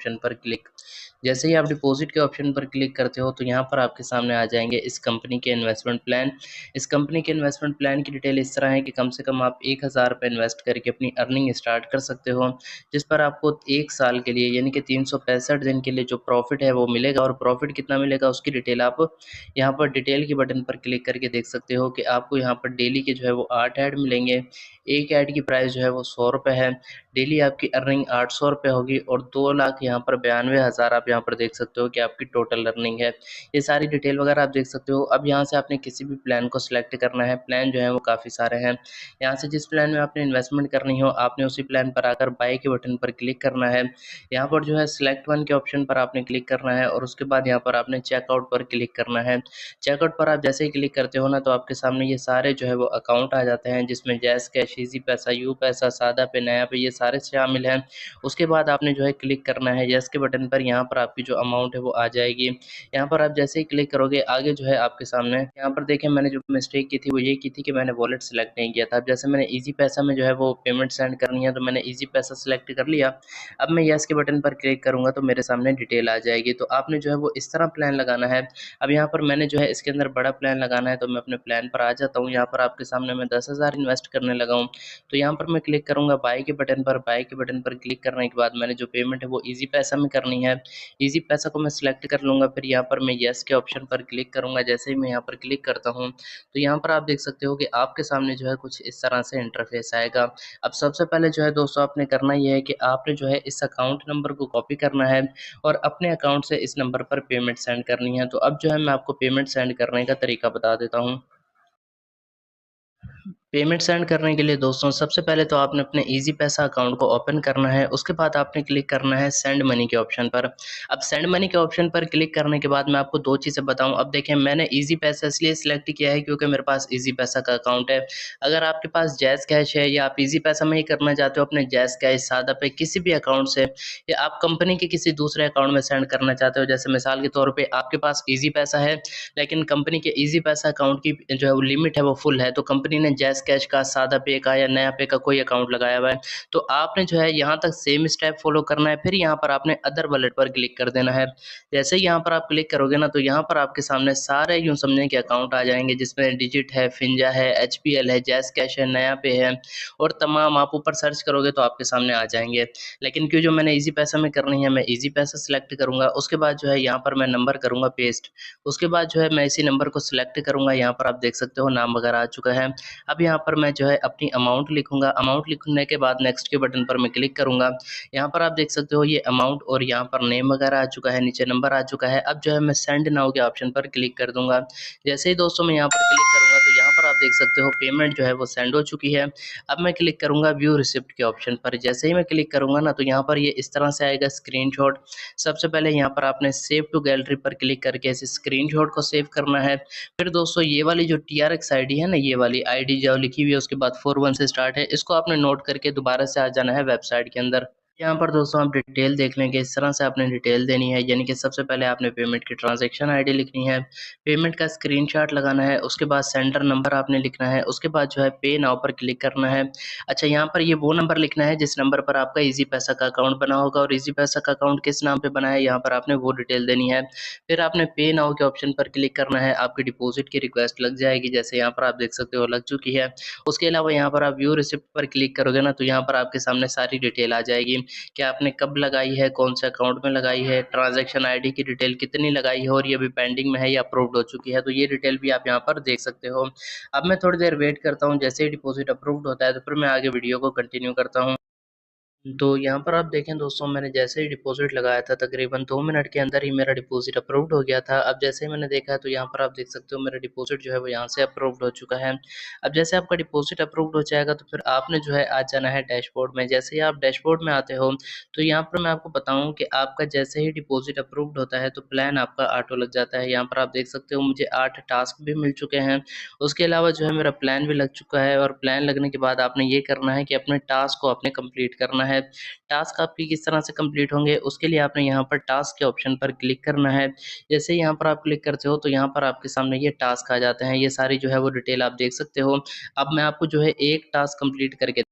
Option पर click. जैसे ही आप डिपॉज़िट के ऑप्शन पर क्लिक करते हो तो यहाँ पर आपके सामने आ जाएँगे इस कंपनी के इन्वेस्टमेंट प्लान। इस कंपनी के इन्वेस्टमेंट प्लान की डिटेल इस तरह है कि कम से कम आप 1000 रुपए इन्वेस्ट करके अपनी अर्निंग स्टार्ट कर सकते हो, जिस पर आपको 1 साल के लिए यानी कि 365 दिन के लिए जो प्रॉफ़िट है वो मिलेगा और प्रॉफ़िट कितना मिलेगा उसकी डिटेल आप यहाँ पर डिटेल के बटन पर क्लिक करके देख सकते हो कि आपको यहाँ पर डेली के जो है वो 8 ऐड मिलेंगे। एक ऐड की प्राइस जो है वो 100 रुपए है। डेली आपकी अर्निंग 800 रुपए होगी और 2 लाख यहाँ पर 92,000 आप यहाँ पर देख सकते हो कि आपकी टोटल अर्निंग है। ये सारी डिटेल वगैरह आप देख सकते हो। अब यहाँ से आपने किसी भी प्लान को सिलेक्ट करना है। प्लान जो है वो काफ़ी सारे हैं। यहाँ से जिस प्लान में आपने इन्वेस्टमेंट करनी हो आपने उसी प्लान पर आकर बाय के बटन पर क्लिक करना है। यहाँ पर जो है सिलेक्ट वन के ऑप्शन पर आपने क्लिक करना है और उसके बाद यहाँ पर आपने चेकआउट पर क्लिक करना है। चेकआउट पर आप जैसे ही क्लिक करते हो ना तो आपके सामने ये सारे जो है वो अकाउंट आ जाते हैं, जिसमें जैज़ कैश, ईज़ी पैसा, यू पैसा, सादा पे, नया पे, ये सारे शामिल हैं। उसके बाद आपने जो है क्लिक करना है येस के बटन पर। यहाँ पर आपकी जो अमाउंट है वो आ जाएगी। यहाँ पर आप जैसे ही क्लिक करोगे आगे जो है आपके सामने यहाँ पर देखें मैंने जो मिस्टेक की थी वो ये की थी कि मैंने वॉलेट सेलेक्ट नहीं किया था। अब जैसे मैंने ईज़ी पैसा में जो है वो पेमेंट सेंड करनी है तो मैंने ईज़ी पैसा सेलेक्ट कर लिया। अब मैं येस के बटन पर क्लिक करूँगा तो मेरे सामने डिटेल आ जाएगी। तो आपने जो है वो इस तरह प्लान लगाना है। अब यहाँ पर मैंने जो है इसके अंदर बड़ा प्लान लगाना है तो मैं अपने प्लान पर आ जाता हूँ। यहाँ पर आपके सामने मैं 10,000 इन्वेस्ट करने लगा हूँ। तो यहाँ पर मैं क्लिक करूँगा बाय के बटन पर। बाय के बटन पर क्लिक करने के बाद मैंने जो पेमेंट है वो ईज़ी पैसा में करनी है। ईज़ी पैसा को मैं सिलेक्ट कर लूँगा। फिर यहाँ पर मैं येस के ऑप्शन पर क्लिक करूँगा। जैसे ही मैं यहाँ पर क्लिक करता हूँ तो यहाँ पर आप देख सकते हो कि आपके सामने जो है कुछ इस तरह से इंटरफेस आएगा। अब सबसे पहले जो है दोस्तों आपने करना ये है कि आपने जो है इस अकाउंट नंबर को कॉपी करना है और अपने अकाउंट से इस नंबर पर पेमेंट सेंड करनी है। तो अब जो है मैं आपको पेमेंट सेंड करने का तरीका बता देता हूँ। पेमेंट सेंड करने के लिए दोस्तों सबसे पहले तो आपने अपने ईज़ी पैसा अकाउंट को ओपन करना है। उसके बाद आपने क्लिक करना है सेंड मनी के ऑप्शन पर। अब सेंड मनी के ऑप्शन पर क्लिक करने के बाद मैं आपको 2 चीज़ें बताऊँ। अब देखें मैंने ईज़ी पैसा इसलिए सिलेक्ट किया है क्योंकि मेरे पास ईज़ी पैसा का अकाउंट है। अगर आपके पास जैज़ कैश है या आप ईज़ी पैसा में ही करना चाहते हो अपने जैज़ कैश, सादा पे किसी भी अकाउंट से या आप कंपनी के किसी दूसरे अकाउंट में सेंड करना चाहते हो, जैसे मिसाल के तौर पे आपके पास ईज़ी पैसा है लेकिन कंपनी के ईज़ी पैसा अकाउंट की जो है वो लिमिट है वो फुल है, तो कंपनी ने जैज़ कैश का, सादा पे का या नया पे का कोई अकाउंट लगाया हुआ है, तो आपने जो है यहाँ तक सेम स्टेप फॉलो करना है। फिर यहाँ पर आपने अदर वॉलेट पर क्लिक कर देना है। जैसे ही यहाँ पर आप क्लिक करोगे ना तो यहाँ पर आपके सामने सारे यूँ समझें कि अकाउंट आ जाएँगे, जिसमें डिजिट है, फिंजा है, एचपीएल है, जैज़ कैश है, नया पे है और तमाम आप ऊपर सर्च करोगे तो आपके सामने आ जाएँगे। लेकिन क्यों जो मैंने ईज़ी पैसा में करनी है मैं ईज़ी पैसा सेलेक्ट करूँगा। उसके बाद जो है यहाँ पर मैं नंबर करूँगा पेस्ट। उसके बाद जो है मैं इसी नंबर को सिलेक्ट करूँगा। यहाँ पर आप देख सकते हो नाम वगैरह आ चुका है। अब यहाँ पर मैं जो है अपनी अमाउंट लिखूँगा। अमाउंट लिखने के बाद नेक्स्ट के बटन पर मैं क्लिक करूँगा। यहाँ पर आप देख सकते हो ये अमाउंट और यहाँ पर नेम वगैरह आ चुका है, नीचे नंबर आ चुका है। अब जो है मैं सेंड नाउ के ऑप्शन पर क्लिक कर दूँगा। जैसे ही दोस्तों मैं यहाँ पर क्लिक करूँगा तो यहाँ पर आप देख सकते हो पेमेंट जो है वो सेंड हो चुकी है। अब मैं क्लिक करूँगा व्यू रिसिप्ट के ऑप्शन पर। जैसे ही मैं क्लिक करूँगा ना तो यहाँ पर ये इस तरह से आएगा स्क्रीनशॉट। सबसे पहले यहाँ पर आपने सेव टू गैलरी पर क्लिक करके इस स्क्रीनशॉट को सेव करना है। फिर दोस्तों ये वाली जो TRX आईडी है ना, ये वाली आईडी जो लिखी हुई है उसके बाद 41 से स्टार्ट है, इसको आपने नोट करके दोबारा से आ जाना है वेबसाइट के अंदर। यहाँ पर दोस्तों आप डिटेल देख लेंगे, इस तरह से आपने डिटेल देनी है, यानी कि सबसे पहले आपने पेमेंट की ट्रांजैक्शन आईडी लिखनी है, पेमेंट का स्क्रीनशॉट लगाना है, उसके बाद सेंडर नंबर आपने लिखना है, उसके बाद जो है पे नाउ पर क्लिक करना है। अच्छा यहाँ पर ये वो नंबर लिखना है जिस नंबर पर आपका ईज़ी पैसा का अकाउंट बना होगा और ईज़ी पैसा का अकाउंट किस नाम पे बना है यहाँ पर आपने वो डिटेल देनी है। फिर आपने पे नाउ के ऑप्शन पर क्लिक करना है, आपकी डिपॉजिट की रिक्वेस्ट लग जाएगी, जैसे यहाँ पर आप देख सकते हो लग चुकी है। उसके अलावा यहाँ पर आप व्यू रिसिप्ट पर क्लिक करोगे ना तो यहाँ पर आपके सामने सारी डिटेल आ जाएगी कि आपने कब लगाई है, कौन से अकाउंट में लगाई है, ट्रांजैक्शन आईडी की डिटेल कितनी लगाई है और ये अभी पेंडिंग में है या अप्रूव्ड हो चुकी है, तो ये डिटेल भी आप यहाँ पर देख सकते हो। अब मैं थोड़ी देर वेट करता हूँ, जैसे ही डिपॉजिट अप्रूव्ड होता है तो फिर मैं आगे वीडियो को कंटिन्यू करता हूँ। तो यहाँ पर आप देखें दोस्तों मैंने जैसे ही डिपॉज़िट लगाया था तकरीबन 2 मिनट के अंदर ही मेरा डिपॉज़िट अप्रूव्ड हो गया था। अब जैसे ही मैंने देखा तो यहाँ पर आप देख सकते हो मेरा डिपॉज़िट जो है वो यहाँ से अप्रूव्ड हो चुका है। अब जैसे आपका डिपॉज़िट अप्रूव्ड हो जाएगा तो फिर आपने जो है आ जाना है डैशबोर्ड में। जैसे ही आप डैशबोर्ड में आते हो तो यहाँ पर मैं आपको बताऊँ कि आपका जैसे ही डिपॉज़िट अप्रूव्ड होता है तो प्लान आपका ऑटो लग जाता है। यहाँ पर आप देख सकते हो मुझे 8 टास्क भी मिल चुके हैं। उसके अलावा जो है मेरा प्लान भी लग चुका है और प्लान लगने के बाद आपने ये करना है कि अपने टास्क को आपने कंप्लीट करना है। टास्क आपकी किस तरह से कंप्लीट होंगे उसके लिए आपने यहाँ पर टास्क के ऑप्शन पर क्लिक करना है। जैसे ही यहाँ पर आप क्लिक करते हो तो यहाँ पर आपके सामने ये टास्क आ जाते हैं। ये सारी जो है वो डिटेल आप देख सकते हो। अब मैं आपको जो है एक टास्क कंप्लीट करके